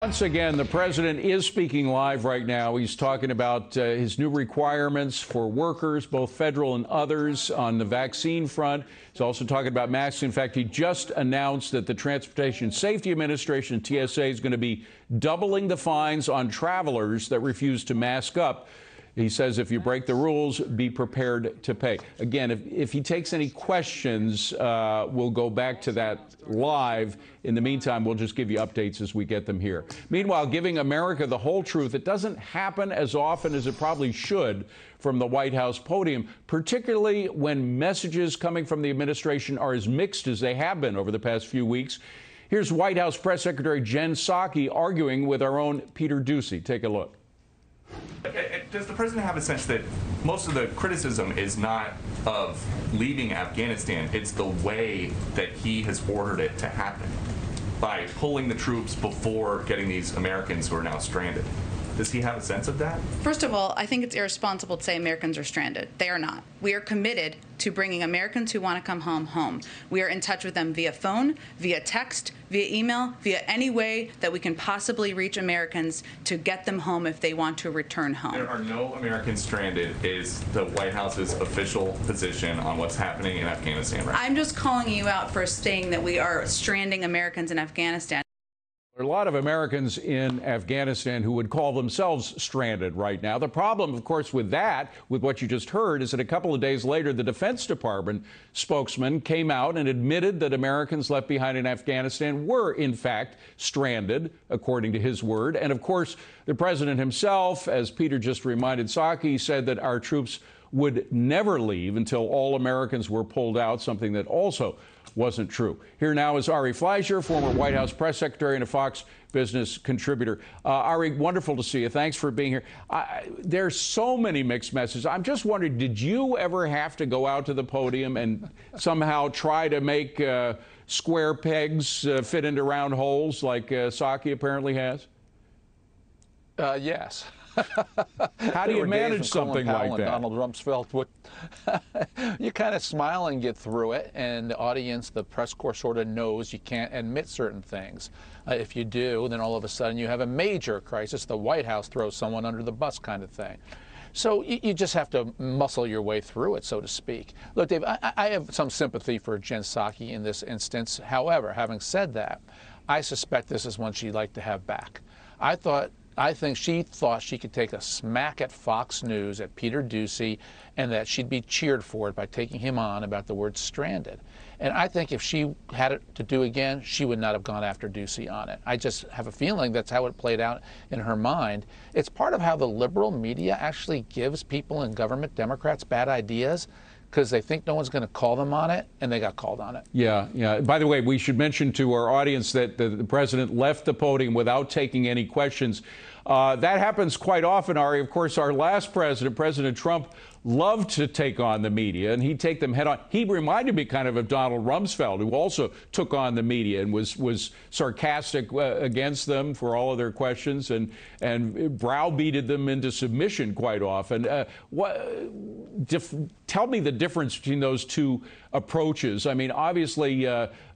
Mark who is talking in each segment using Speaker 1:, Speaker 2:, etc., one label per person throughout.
Speaker 1: Once again, the president is speaking live right now. He's talking about his new requirements for workers, both federal and others, on the vaccine front. He's also talking about masks. In fact, he just announced that the Transportation Safety Administration, TSA, is going to be doubling the fines on travelers that refuse to mask up. He says if you break the rules, be prepared to pay. Again, if he takes any questions, we'll go back to that live. In the meantime, we'll just give you updates as we get them here. Meanwhile, giving America the whole truth, it doesn't happen as often as it probably should from the White House podium, particularly when messages coming from the administration are as mixed as they have been over the past few weeks. Here's White House Press Secretary Jen Psaki arguing with our own Peter Doocy. Take a look.
Speaker 2: Does the president have a sense that most of the criticism is not of leaving Afghanistan, it's the way that he has ordered it to happen by pulling the troops before getting these Americans who are now stranded? Does he have a sense of that?
Speaker 3: First of all, I think it's irresponsible to say Americans are stranded. They are not. We are committed to bringing Americans who want to come home. We are in touch with them via phone, via text, via email, via any way that we can possibly reach Americans to get them home if they want to return home.
Speaker 2: There are no Americans stranded is the White House's official position on what's happening in Afghanistan right now.
Speaker 3: I'm just calling you out for saying that we are stranding Americans in Afghanistan.
Speaker 1: There are a lot of Americans in Afghanistan who would call themselves stranded right now. The problem, of course, with that, with what you just heard, is that a couple of days later, the Defense Department spokesman came out and admitted that Americans left behind in Afghanistan were, in fact, stranded, according to his word. And, of course, the president himself, as Peter just reminded Psaki, said that our troops would never leave until all Americans were pulled out, something that also wasn't true. Here now is Ari Fleischer, former White House press secretary and a Fox Business contributor. Ari, wonderful to see you. Thanks for being here. There's so many mixed messages. I'm just wondering, did you ever have to go out to the podium and somehow try to make square pegs fit into round holes like Psaki apparently has?
Speaker 4: Yes.
Speaker 1: How do you manage something like that?
Speaker 4: Donald Rumsfeld would you kind of smile and get through it, and the audience, the press corps, sort of knows you can't admit certain things. If you do, then all of a sudden you have a major crisis. The White House throws someone under the bus, kind of thing. So you just have to muscle your way through it, so to speak. Look, Dave, I have some sympathy for Jen Psaki in this instance. However, having said that, I suspect this is one she'd like to have back. I think she thought she could take a smack at Fox News, at Peter Doocy, and that she'd be cheered for it by taking him on about the word stranded. And I think if she had it to do again, she would not have gone after Doocy on it. I just have a feeling that's how it played out in her mind. It's part of how the liberal media actually gives people in government, Democrats, bad ideas, because they think no one's going to call them on it, and they got called on it.
Speaker 1: Yeah. By the way, we should mention to our audience that the president left the podium without taking any questions. That happens quite often, Ari. Of course, our last president, President Trump, loved to take on the media, and he'd take them head on. He reminded me kind of Donald Rumsfeld, who also took on the media and was sarcastic against them for all of their questions and browbeated them into submission quite often. Tell me the difference between those two approaches. I mean, obviously,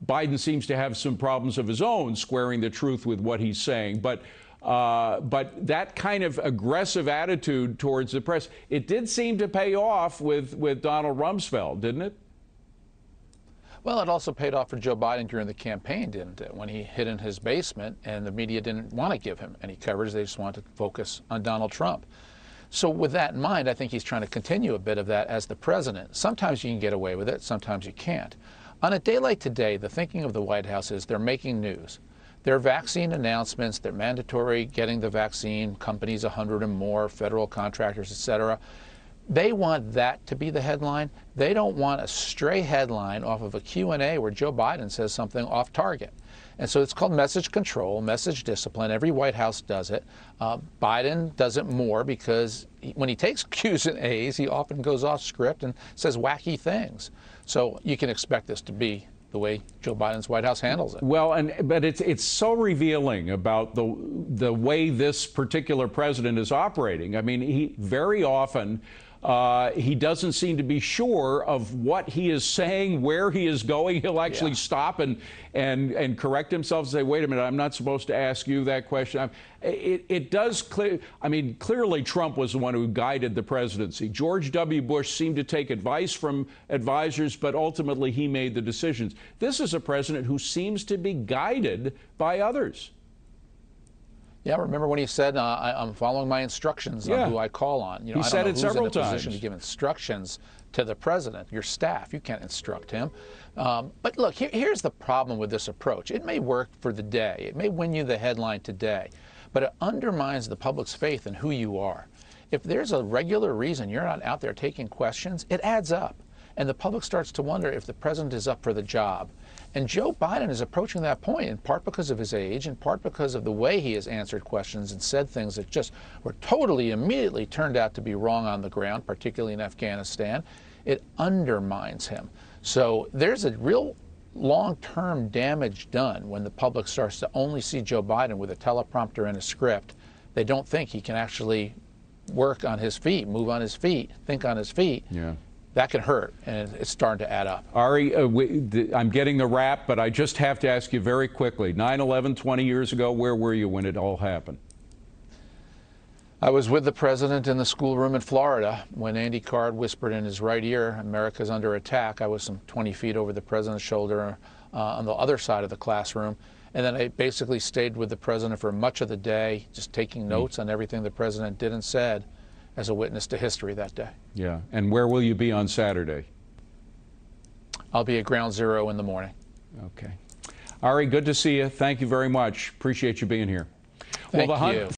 Speaker 1: Biden seems to have some problems of his own squaring the truth with what he's saying, but that kind of aggressive attitude towards the press, it did seem to pay off with Donald Rumsfeld, didn't it?
Speaker 4: Well, it also paid off for Joe Biden during the campaign, didn't it? When he hid in his basement and the media didn't want to give him any coverage, they just wanted to focus on Donald Trump. So with that in mind, I think he's trying to continue a bit of that as the president. Sometimes you can get away with it, sometimes you can't. On a day like today, the thinking of the White House is they're making news. Their vaccine announcements, they're mandatory getting the vaccine, companies 100 and more, federal contractors, et cetera. They want that to be the headline. They don't want a stray headline off of a Q&A where Joe Biden says something off target. And so it's called message control, message discipline. Every White House does it. Biden does it more because when he takes Q's and A's, he often goes off script and says wacky things. So you can expect this to be the way Joe Biden's White House handles it.
Speaker 1: Well, but it's so revealing about the way this particular president is operating. I mean, he very often He doesn't seem to be sure of what he is saying, where he is going. He'll actually stop and correct himself and say, wait a minute, I'm not supposed to ask you that question. It does clear. I mean, clearly Trump was the one who guided the presidency. George W. Bush seemed to take advice from advisors, but ultimately he made the decisions. This is a president who seems to be guided by others.
Speaker 4: Yeah, remember when he said, I'm following my instructions on who I call on. You know,
Speaker 1: he said it several
Speaker 4: times. I don't know who's in a position
Speaker 1: times
Speaker 4: to give instructions to the president, your staff. You can't instruct him. But look, here's the problem with this approach. It may work for the day. It may win you the headline today, but it undermines the public's faith in who you are. If there's a regular reason you're not out there taking questions, it adds up. And the public starts to wonder if the president is up for the job. And Joe Biden is approaching that point, in part because of his age, in part because of the way he has answered questions and said things that just were totally, immediately turned out to be wrong on the ground, particularly in Afghanistan. It undermines him. So there's a real long-term damage done when the public starts to only see Joe Biden with a teleprompter and a script. They don't think he can actually work on his feet, move on his feet, think on his feet.
Speaker 1: Yeah.
Speaker 4: That can hurt, and it's starting to add up.
Speaker 1: Ari, I'm getting the wrap, but I just have to ask you very quickly. 9/11, 20 years ago, where were you when it all happened?
Speaker 4: I was with the president in the schoolroom in Florida when Andy Card whispered in his right ear, America's under attack. I was some 20 feet over the president's shoulder on the other side of the classroom. And then I basically stayed with the president for much of the day, just taking notes on everything the president did and said as a witness to history that day.
Speaker 1: Yeah. And where will you be on Saturday?
Speaker 4: I'll be at Ground Zero in the morning.
Speaker 1: Okay. Ari, good to see you. Thank you very much. Appreciate you being here.
Speaker 4: Thank you.